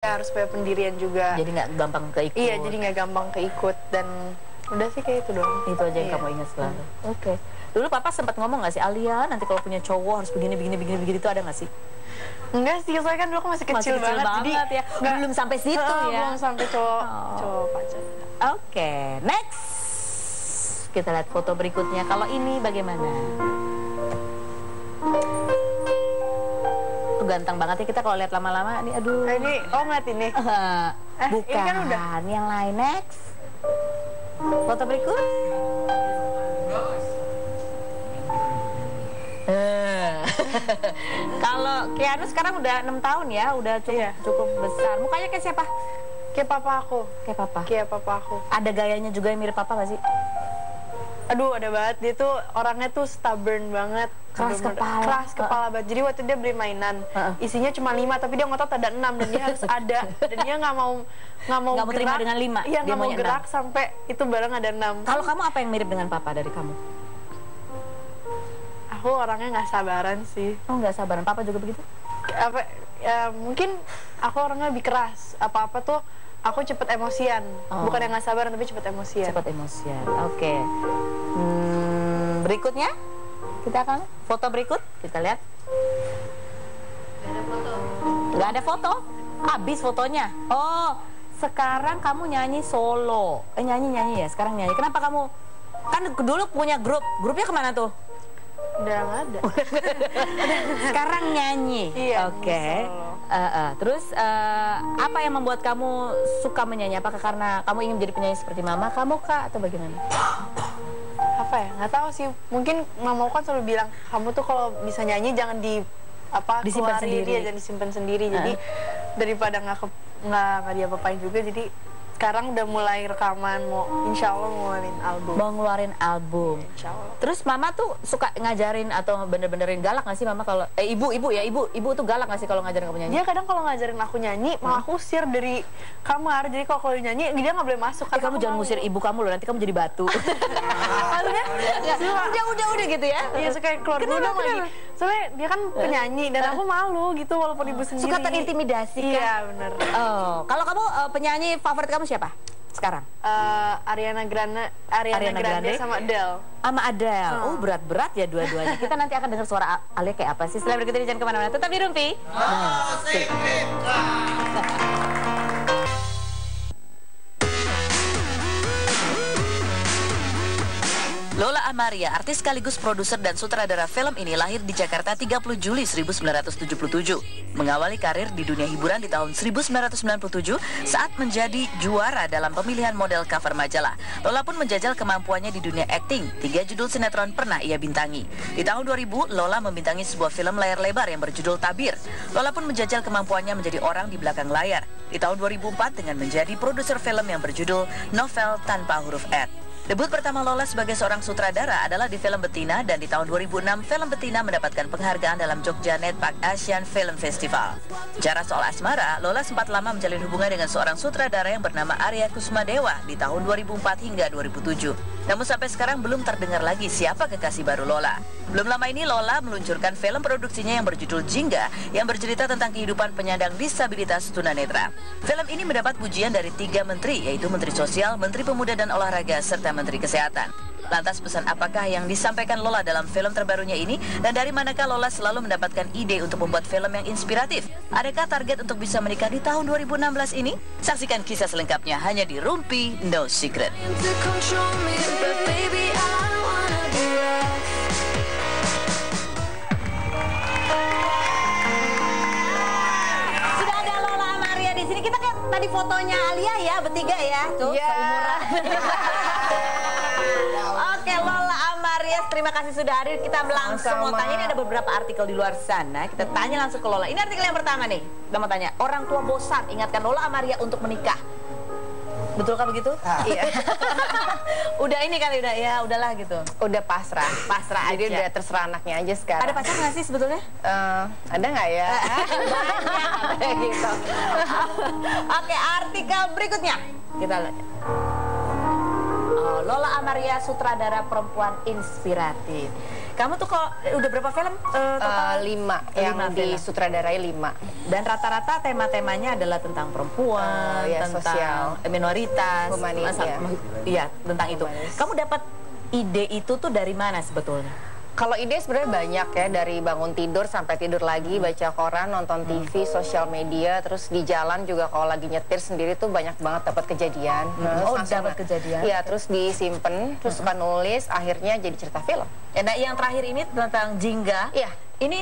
harus punya pendirian juga. Jadi nggak gampang keikut. Iya, jadi nggak gampang keikut dan udah sih kayak itu doang. Itu aja yang kamu ingat selalu. Oke. Dulu papa sempat ngomong nggak sih, Alia nanti kalau punya cowok harus begini itu ada nggak sih? Enggak sih, soalnya kan dulu aku masih kecil banget jadi ya. Belum sampai situ ya. Belum sampai cowok pacar. Oke, next. Kita lihat foto berikutnya. Kalau ini bagaimana? Tuh ganteng banget ya kita kalau lihat lama-lama. Ini aduh. Ini ngeliat ini. Bukan. Ini kan udah. Yang lain next. Foto berikut. Kalau Keanu sekarang udah 6 tahun ya, udah cukup besar. Mukanya kayak siapa? Kayak papa aku. Kayak papa? Kayak papa aku. Ada gayanya juga yang mirip papa gak sih? Aduh, ada banget. Dia tuh orangnya tuh stubborn banget. Keras kepala. Keras kepala banget. Jadi waktu dia beli mainan, isinya cuma 5, tapi dia ngotot ada 6 dan dia harus ada. Dan dia nggak mau gerak, terima dengan 5. Iya, nggak mau gerak sampai itu barang ada 6. Kalau kamu apa yang mirip dengan papa dari kamu? Aku orangnya nggak sabaran sih. Oh, nggak sabaran. Papa juga begitu? Mungkin aku orangnya lebih keras. Apa-apa tuh aku cepet emosian. Bukan yang nggak sabaran, tapi cepet emosian. Cepet emosian. Oke. Berikutnya kita akan foto berikut. Kita lihat. Nggak ada foto. Habis fotonya. Oh, sekarang kamu nyanyi solo. Nyanyi ya. Sekarang nyanyi. Kenapa kamu? Kan dulu punya grup. Grupnya kemana tuh? Udah nggak ada. Sekarang nyanyi. Iya. Oke. Terus apa yang membuat kamu suka menyanyi? Apakah karena kamu ingin menjadi penyanyi seperti mama kamu kah atau bagaimana? Apa ya? Nggak tahu sih. Mungkin mama kan selalu bilang kamu tuh kalau bisa nyanyi jangan disimpan sendiri. Jangan disimpan sendiri. Jadi daripada nggak diapa-apain juga. Jadi sekarang udah mulai rekaman, insya Allah mau ngeluarin album. Mau ngeluarin album. Insya Allah. Terus mama tuh suka ngajarin atau bener-benerin galak nggak sih mama kalau ibu tuh galak nggak sih kalau ngajarin kamu nyanyi? Dia kadang kalau ngajarin aku nyanyi, mau aku usir dari kamar. Jadi kalau nyanyi dia nggak boleh masuk. Kamu jangan ngusir ibu kamu loh, nanti kamu jadi batu. Maksudnya? Udah gitu ya? Iya, suka keluar dulu lagi. Soalnya dia kan penyanyi dan aku malu gitu walaupun ibu sendiri. Suka terintimidasi kan? Iya bener. Oh, kalau kamu penyanyi favorit kamu siapa sekarang? Ariana Grande sama Adele. Sama Adele. Oh, berat-berat ya dua-duanya. Kita nanti akan dengar suara Alia kayak apa sih. Setelah berikut ini jangan kemana-mana, tetap di Rumpi. Lola Amaria, artis sekaligus produser dan sutradara film ini lahir di Jakarta 30 Juli 1977. Mengawali karir di dunia hiburan di tahun 1997 saat menjadi juara dalam pemilihan model cover majalah. Lola pun menjajal kemampuannya di dunia akting. 3 judul sinetron pernah ia bintangi. Di tahun 2000, Lola membintangi sebuah film layar lebar yang berjudul Tabir. Lola pun menjajal kemampuannya menjadi orang di belakang layar. Di tahun 2004 dengan menjadi produser film yang berjudul Novel Tanpa Huruf R. Debut pertama Lola sebagai seorang sutradara adalah di film Betina dan di tahun 2006 film Betina mendapatkan penghargaan dalam Jogja Netpark Asian Film Festival. Bicara soal asmara, Lola sempat lama menjalin hubungan dengan seorang sutradara yang bernama Arya Kusmadewa di tahun 2004 hingga 2007. Namun sampai sekarang belum terdengar lagi siapa kekasih baru Lola. Belum lama ini Lola meluncurkan film produksinya yang berjudul Jingga yang bercerita tentang kehidupan penyandang disabilitas tunanetra. Film ini mendapat pujian dari 3 menteri, yaitu Menteri Sosial, Menteri Pemuda dan Olahraga, serta Menteri Kesehatan. Lantas pesan apakah yang disampaikan Lola dalam film terbarunya ini? Dan dari manakah Lola selalu mendapatkan ide untuk membuat film yang inspiratif? Adakah target untuk bisa menikah di tahun 2016 ini? Saksikan kisah selengkapnya hanya di Rumpi No Secret. Sudah ada Lola Amaria di sini. Kita kan tadi fotonya Alia ya, bertiga ya, tuh seumuran. Oke, Lola Amaria, terima kasih sudah hadir. Kita langsung mau tanya, ini ada beberapa artikel di luar sana. Kita tanya langsung ke Lola. Ini artikel yang pertama nih. Kita mau tanya, orang tua bosan ingatkan Lola Amaria untuk menikah. Betul kan begitu? Iya. Udah ini kali udahlah gitu. Udah pasrah aja. Jadi udah terserah anaknya aja sekarang. Ada pacar nggak sih sebetulnya? Ada nggak ya? Banyak gitu. Oke, artikel berikutnya kita lihat. Oh, Wow, Lola Amaria, sutradara perempuan inspiratif. Kamu tuh kok udah berapa film total? 5 yang disutradarai 5. Dan rata-rata tema-temanya adalah tentang perempuan, ya, tentang sosial, minoritas, humanis, iya tentang itu. Humanis. Kamu dapat ide itu tuh dari mana sebetulnya? Kalau ide sebenarnya banyak ya, dari bangun tidur sampai tidur lagi, baca koran, nonton TV, sosial media, terus di jalan juga kalau lagi nyetir sendiri tuh banyak banget dapat kejadian. Oh, dapat kejadian? Iya, terus disimpan, terus suka nulis, akhirnya jadi cerita film. Ya, nah, yang terakhir ini tentang Jingga. Iya. Ini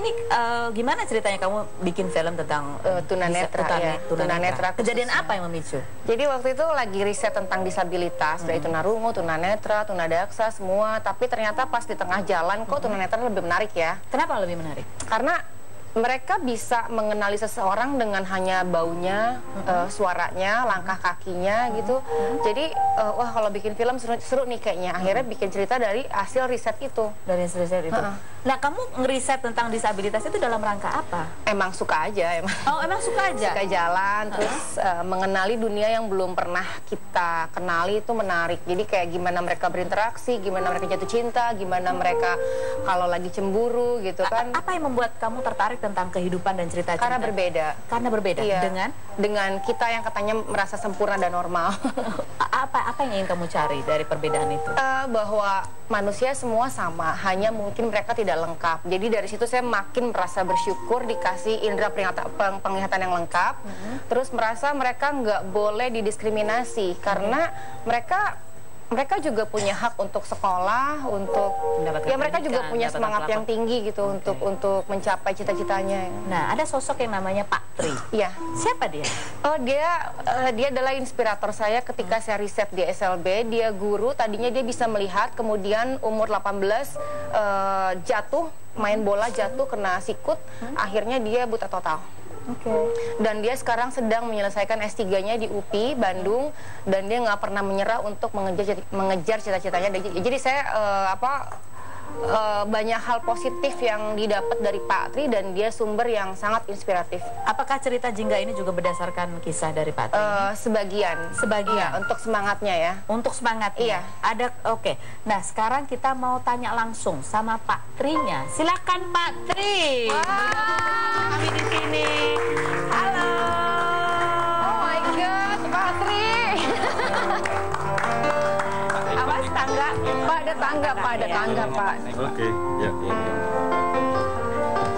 gimana ceritanya kamu bikin film tentang tunanetra, ya. Tunanetra. Kejadian apa yang memicu? Jadi waktu itu lagi riset tentang disabilitas, dari tunarungu, tunanetra, tunadaksa, semua. Tapi ternyata pas di tengah jalan kok tunanetra lebih menarik ya. Kenapa lebih menarik? Karena mereka bisa mengenali seseorang dengan hanya baunya, suaranya, langkah kakinya gitu. Jadi wah kalau bikin film seru nih kayaknya. Akhirnya bikin cerita dari hasil riset itu. Dari hasil riset itu. Nah, kamu ngeriset tentang disabilitas itu dalam rangka apa? Emang suka aja, emang. Oh, emang suka aja? Suka jalan, terus mengenali dunia yang belum pernah kita kenali itu menarik. Jadi kayak gimana mereka berinteraksi, gimana mereka jatuh cinta, gimana mereka kalau lagi cemburu gitu kan. Apa yang membuat kamu tertarik tentang kehidupan dan cerita cinta? Karena berbeda. Karena berbeda? Iya. Dengan kita yang katanya merasa sempurna dan normal. Apa yang ingin kamu cari dari perbedaan itu? Bahwa manusia semua sama, hanya mungkin mereka tidak lengkap. Jadi dari situ saya makin merasa bersyukur dikasih indera penglihatan yang lengkap. Terus merasa mereka nggak boleh didiskriminasi karena mereka juga punya hak untuk sekolah, untuk ya mereka juga punya semangat yang tinggi gitu untuk mencapai cita-citanya. Nah, ada sosok yang namanya Pak Tri. Iya. Siapa dia? Oh, dia adalah inspirator saya ketika saya riset di SLB. Dia guru, tadinya dia bisa melihat, kemudian umur 18 jatuh, main bola jatuh kena sikut, akhirnya dia buta total. Dan dia sekarang sedang menyelesaikan S3-nya di UPI Bandung, dan dia nggak pernah menyerah untuk mengejar cita-citanya. Jadi saya banyak hal positif yang didapat dari Pak Tri, dan dia sumber yang sangat inspiratif. Apakah cerita Jingga ini juga berdasarkan kisah dari Pak Tri? Sebagian. Iya, untuk semangatnya ya. Untuk semangatnya. Iya. Ada. Nah, sekarang kita mau tanya langsung sama Pak Trinya. Silakan Pak Tri. Kami di sini. Halo. Oh my God, Pak Tri. Awas tangga. Pak, ada tangga, Pak, ada tangga, Pak. Oke, ya.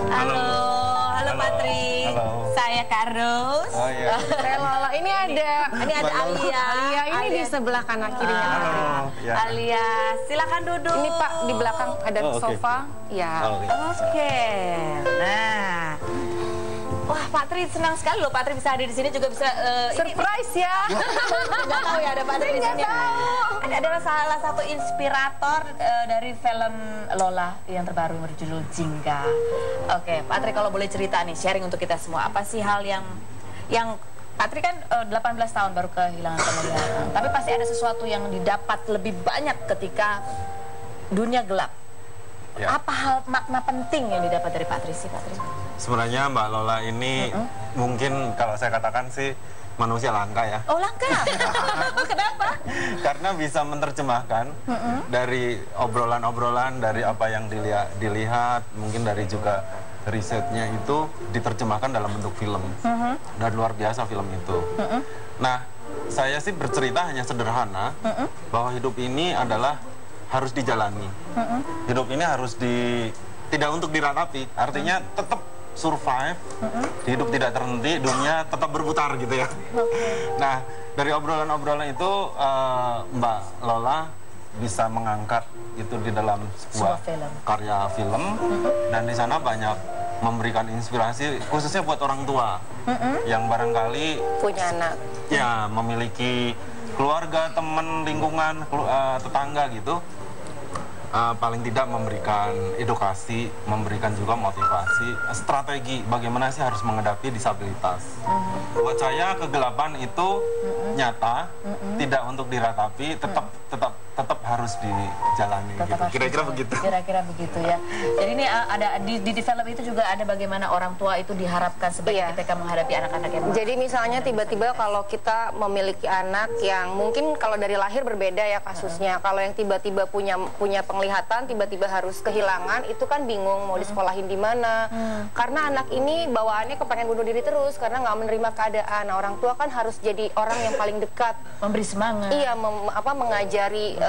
Halo Pak Tri. Halo. Saya Karus. Oh iya. Saya Lola. Ini ada Alia. Alia ini di sebelah kanan kirinya. Halo. Ya. Alia, silakan duduk. Ini Pak di belakang ada Oh, oke. sofa. Ya. Oke. Nah. Wah, Pak Tri senang sekali loh Pak Tri bisa hadir di sini, juga bisa Surprise ya. nggak tahu ya ada Pak Tri di sini. Ini adalah salah satu inspirator dari film Lola yang terbaru yang berjudul Jingga. Oke, Pak Tri kalau boleh cerita nih, sharing untuk kita semua, apa sih hal yang Pak Tri kan 18 tahun baru kehilangan penglihatan, tapi pasti ada sesuatu yang didapat lebih banyak ketika dunia gelap. Ya. Apa hal makna penting yang didapat dari Pak Tri sih, Pak Tri? Sebenarnya Mbak Lola ini mungkin kalau saya katakan sih manusia langka ya. Oh, langka? Kenapa? Karena bisa menerjemahkan dari obrolan-obrolan, dari apa yang dilihat, mungkin dari juga risetnya itu diterjemahkan dalam bentuk film. Dan luar biasa film itu. Nah, saya sih bercerita hanya sederhana bahwa hidup ini adalah harus dijalani. Hidup ini harus tidak untuk diratapi, artinya tetap survive, hidup tidak terhenti, dunia tetap berputar gitu ya. Nah, dari obrolan-obrolan itu Mbak Lola bisa mengangkat itu di dalam sebuah karya film, dan di sana banyak memberikan inspirasi khususnya buat orang tua yang barangkali Punya anak. ya memiliki keluarga, teman, lingkungan, tetangga gitu. Paling tidak memberikan edukasi, memberikan juga motivasi, strategi bagaimana sih harus menghadapi disabilitas. Buat saya kegelapan itu nyata, tidak untuk diratapi, tetap harus dijalani gitu. Kira-kira begitu. Kira-kira begitu ya. Jadi ini ada di film itu juga ada bagaimana orang tua itu diharapkan sebagai ketika menghadapi anak-anak yang Jadi misalnya tiba-tiba kalau kita memiliki anak yang mungkin kalau dari lahir berbeda ya kasusnya. Kalau yang tiba-tiba punya penglihatan, tiba-tiba harus kehilangan, itu kan bingung mau disekolahin di mana. Karena anak ini bawaannya kepengen bunuh diri terus karena nggak menerima keadaan. Nah, orang tua kan harus jadi orang yang paling dekat, memberi semangat. Iya, mengajari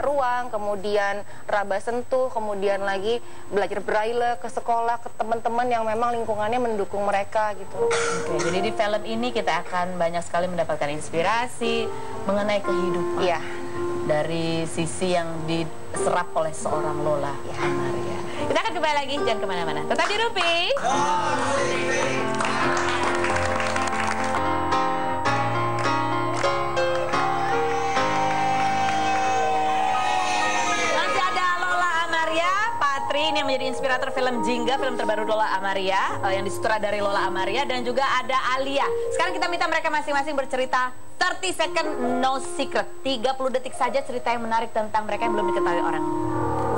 ruang, kemudian raba sentuh, kemudian lagi belajar braille ke sekolah, ke teman-teman yang memang lingkungannya mendukung mereka gitu. Oke, jadi di film ini kita akan banyak sekali mendapatkan inspirasi mengenai kehidupan. Iya. Dari sisi yang diserap oleh seorang Lola Amaria. Kita akan kembali lagi, jangan kemana-mana. Tetap di Rupi. Masih ada Lola Amaria, Patri yang menjadi inspirator film Jingga, film terbaru Lola Amaria, yang disutradari Lola Amaria, dan juga ada Alia. Sekarang kita minta mereka masing-masing bercerita 30 second no secret, 30 detik saja cerita yang menarik tentang mereka yang belum diketahui orang.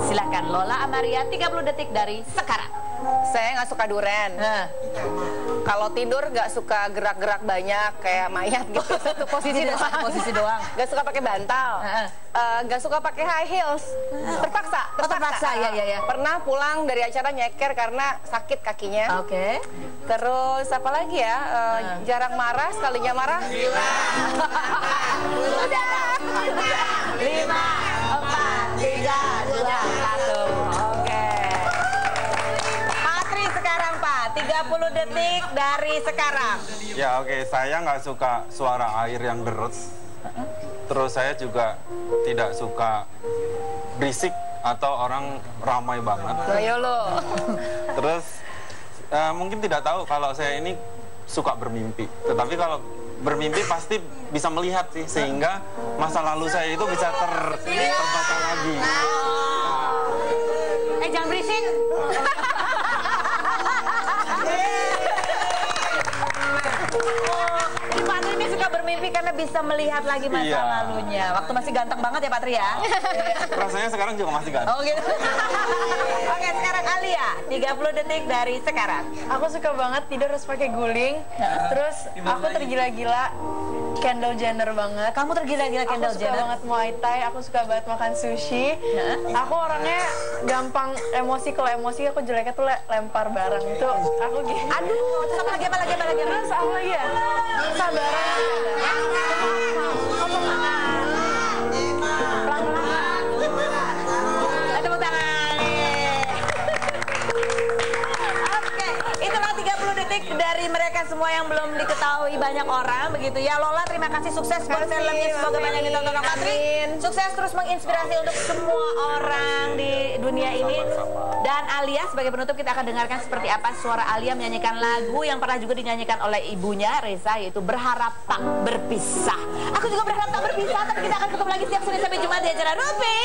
Silakan Lola Amaria, 30 detik dari sekarang. Saya nggak suka duren. Kalau tidur nggak suka gerak-gerak banyak kayak mayat gitu. Satu posisi doang. Nggak suka pakai bantal. Nggak suka pakai high heels. Terpaksa. Ya. Pernah pulang dari acara nyeker karena sakit kakinya. Oke. Terus apa lagi ya? Jarang marah, sekalinya marah. 5, 4, 3, 2, 1. Oke. Patri sekarang Pak, 30 detik dari sekarang. Ya oke, saya nggak suka suara air yang deres. Terus saya juga tidak suka berisik atau orang ramai banget. Ayo lo. Terus mungkin tidak tahu kalau saya ini suka bermimpi. Tetapi kalau bermimpi pasti bisa melihat sih, sehingga masa lalu saya itu bisa terbaca lagi. Jangan berisik. Patri ini suka bermimpi karena bisa melihat lagi masa lalunya. Waktu masih ganteng banget ya Patri ya. Rasanya sekarang juga masih ganteng. Oh gitu. Oke, sekarang Alia, 30 detik dari sekarang. Aku suka banget tidur harus pakai guling. Terus aku tergila-gila Kendall Jenner banget. Kamu tergila-gila Kendall Jenner? Aku suka banget Muay Thai, aku suka banget makan sushi. Aku orangnya gampang emosi, kalau emosi aku jeleknya tuh lempar barang. Itu aku gitu. Aduh, terus apa lagi? Terus apa lagi ya? Sabaran. Tepuk tangan. Oke, itulah 30 detik dari mereka semua yang belum diketahui banyak orang, begitu ya. Lola, terima kasih, sukses buat filmnya, semoga banyak ditonton oleh Patri. Sukses terus menginspirasi untuk semua orang di dunia ini. Dan Alia, sebagai penutup kita akan dengarkan seperti apa suara Alia menyanyikan lagu yang pernah juga dinyanyikan oleh ibunya Reza, yaitu Berharap Tak Berpisah. Aku juga berharap tak berpisah, tapi kita akan ketemu lagi setiap Senin sampai Jumat di acara Rupi.